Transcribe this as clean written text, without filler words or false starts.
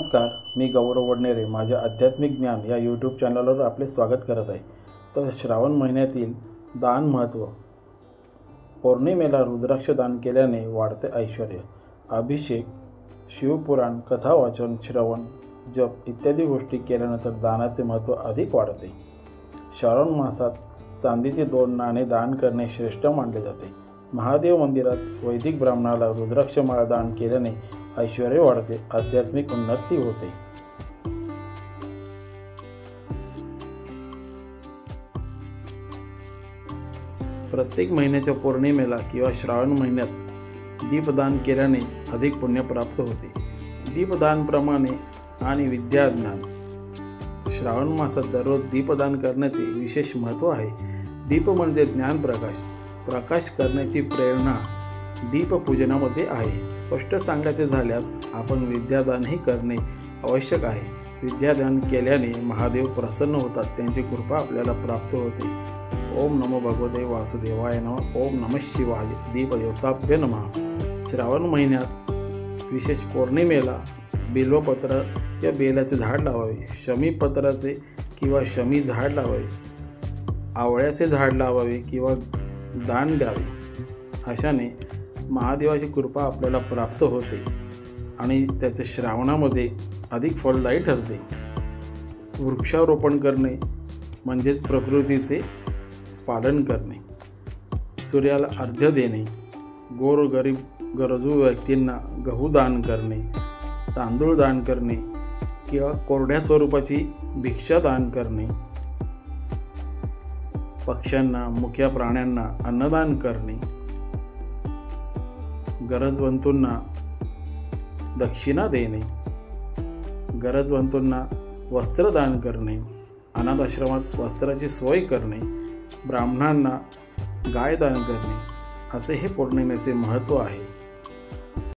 नमस्कार, मी गौरव वडनेरे माझ्या आध्यात्मिक ज्ञान या यूट्यूब चॅनलवर आपले स्वागत करत आहे। तर श्रावण महिन्यातील दान महत्त्व। पौर्णिमेला रुद्राक्ष दान केल्याने वाढते ऐश्वर, अभिषेक, शिवपुराण, कथा वाचन, श्रवण, जप इत्यादी गोष्टी केल्यानंतर दानाचे महत्त्व अधिक वाढते। श्रावण मासात चांदीचे 2 नाणे दान करणे श्रेष्ठ मानले जाते। महादेव मंदिरात वैदिक ब्राह्मणाला रुद्राक्ष माळ दान केल्याने ऐश्वर्य वाढते, आध्यात्मिक उन्नती होते। प्रत्येक महिन्याच्या पौर्णिमेला किंवा श्रावण महिन्यात दीपदान केल्याने अधिक पुण्य प्राप्त होते। दीपदान प्रमाणे आणि विद्याज्ञान। श्रावण मासात दररोज दीपदान करण्याचे विशेष महत्त्व आहे। दीप म्हणजे ज्ञान प्रकाश करण्याची प्रेरणा दीपपूजनामध्ये आहे। स्पष्ट सांगायचे झाल्यास आपण विद्यादानही करणे आवश्यक आहे। विद्यादान केल्याने महादेव प्रसन्न होतात, त्यांची कृपा आपल्याला प्राप्त होते। ओम नमो भगवते वासुदेवाय नमः। ओम नमः शिवाय। दीपदेवताभ्य नमः। श्रावण महिन्यात विशेष पौर्णिमेला बिल्वपत्र या बेलाचे झाड लावावे, शमीपत्राचे किंवा शमी झाड लावावे, आवळ्याचे झाड लावावे किंवा दान द्यावे। अशाने महादेवाची कृपा आपल्याला प्राप्त होते आणि त्याचे श्रावणामध्ये अधिक फलदायी ठरते। वृक्षारोपण करणे म्हणजेच प्रकृतीचे पालन करणे, सूर्याला अर्घ्य देणे, गोरगरीब गरजू व्यक्तींना गहू दान करणे, तांदूळ दान करणे किंवा कोरड्या स्वरूपाची भिक्षा दान करणे, पक्ष्यांना, मुक्या प्राण्यांना अन्नदान करणे, गरजवंतांना दक्षिणा देणे, गरजवंतांना वस्त्रदान करणे, अनाथ आश्रमात वस्त्राची सोय करणे, ब्राह्मणांना गाय दान करणे, असे हे पौर्णिमेचे महत्त्व आहे।